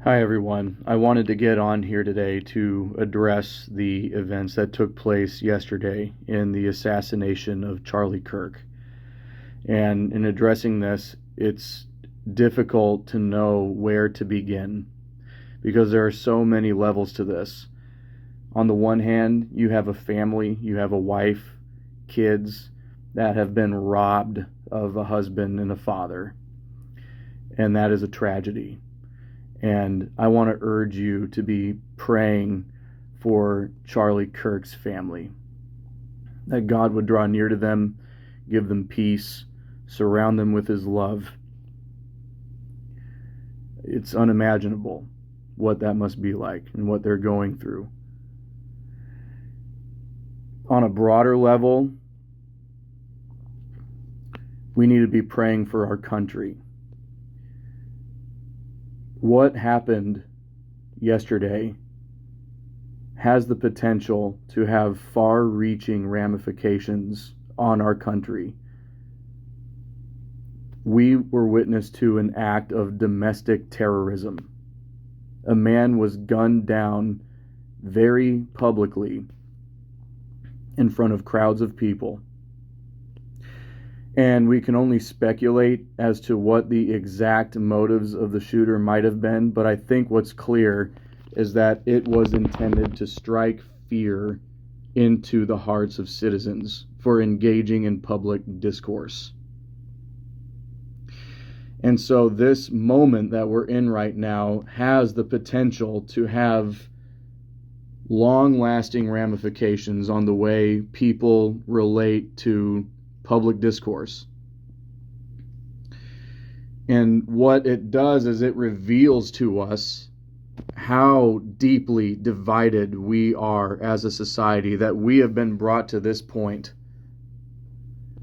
Hi, everyone. I wanted to get on here today to address the events that took place yesterday in the assassination of Charlie Kirk. And in addressing this, it's difficult to know where to begin because there are so many levels to this. On the one hand, you have a family, you have a wife, kids that have been robbed of a husband and a father, and that is a tragedy. And I want to urge you to be praying for Charlie Kirk's family, that God would draw near to them, give them peace, surround them with his love. It's unimaginable what that must be like and what they're going through. On a broader level, we need to be praying for our country. What happened yesterday has the potential to have far-reaching ramifications on our country. We were witness to an act of domestic terrorism. A man was gunned down very publicly in front of crowds of people. And we can only speculate as to what the exact motives of the shooter might have been, but I think what's clear is that it was intended to strike fear into the hearts of citizens for engaging in public discourse. And so this moment that we're in right now has the potential to have long-lasting ramifications on the way people relate to public discourse. And what it does is it reveals to us how deeply divided we are as a society, that we have been brought to this point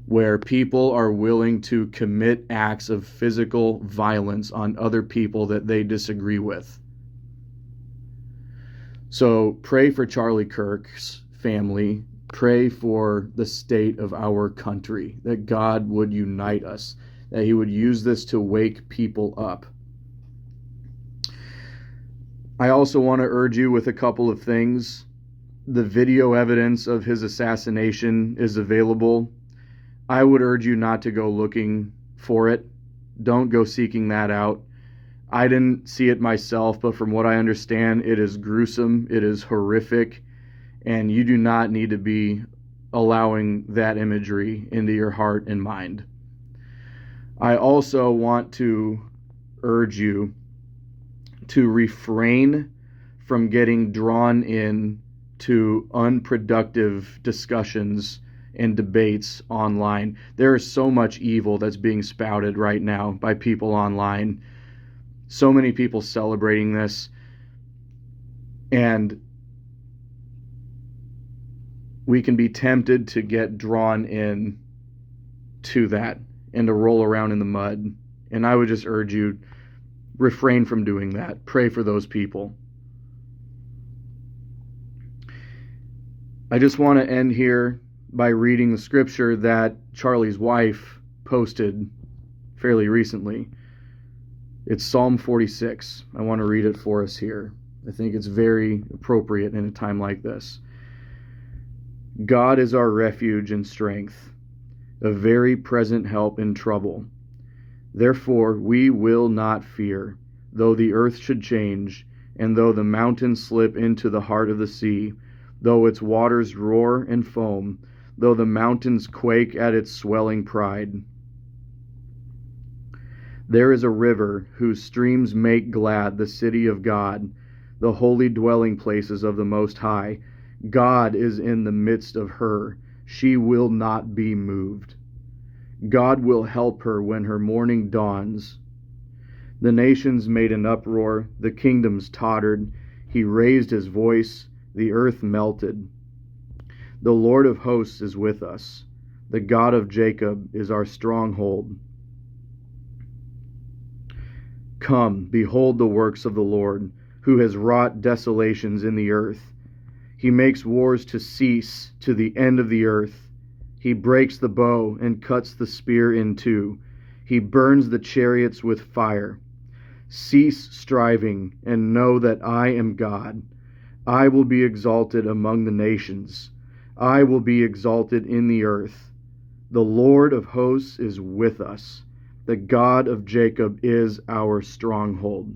where people are willing to commit acts of physical violence on other people that they disagree with. So pray for Charlie Kirk's family. Pray for the state of our country, that God would unite us, that he would use this to wake people up. I also want to urge you with a couple of things. The video evidence of his assassination is available. I would urge you not to go looking for it. Don't go seeking that out. I didn't see it myself, but from what I understand, it is gruesome, it is horrific, and you do not need to be allowing that imagery into your heart and mind. I also want to urge you to refrain from getting drawn in to unproductive discussions and debates online. There is so much evil that's being spouted right now by people online. So many people celebrating this, and we can be tempted to get drawn in to that and to roll around in the mud. And I would just urge you, refrain from doing that. Pray for those people. I just want to end here by reading the scripture that Charlie's wife posted fairly recently. It's Psalm 46. I want to read it for us here. I think it's very appropriate in a time like this. God is our refuge and strength, a very present help in trouble. Therefore we will not fear, though the earth should change, and though the mountains slip into the heart of the sea, though its waters roar and foam, though the mountains quake at its swelling pride. There is a river whose streams make glad the city of God, the holy dwelling places of the Most High. God is in the midst of her. She will not be moved. God will help her when her morning dawns. The nations made an uproar, the kingdoms tottered. He raised his voice, the earth melted. The Lord of hosts is with us. The God of Jacob is our stronghold. Come, behold the works of the Lord, who has wrought desolations in the earth. He makes wars to cease to the end of the earth. He breaks the bow and cuts the spear in two. He burns the chariots with fire. Cease striving and know that I am God. I will be exalted among the nations. I will be exalted in the earth. The Lord of hosts is with us. The God of Jacob is our stronghold.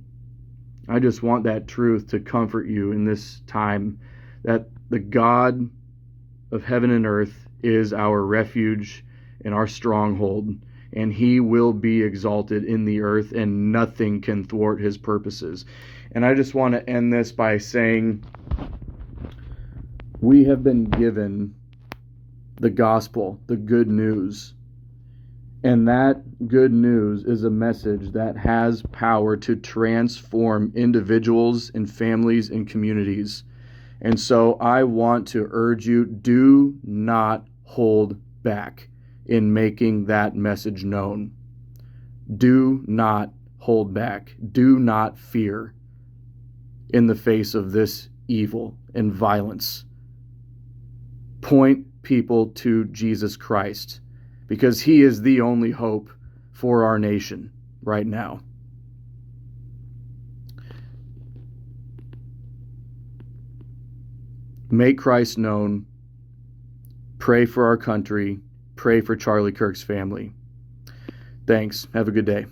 I just want that truth to comfort you in this time, that the God of heaven and earth is our refuge and our stronghold, and he will be exalted in the earth, and nothing can thwart his purposes. And I just want to end this by saying we have been given the gospel, the good news. And that good news is a message that has power to transform individuals and families and communities. And so I want to urge you, do not hold back in making that message known. Do not hold back. Do not fear in the face of this evil and violence. Point people to Jesus Christ, because he is the only hope for our nation right now. Make Christ known. Pray for our country. Pray for Charlie Kirk's family. Thanks. Have a good day.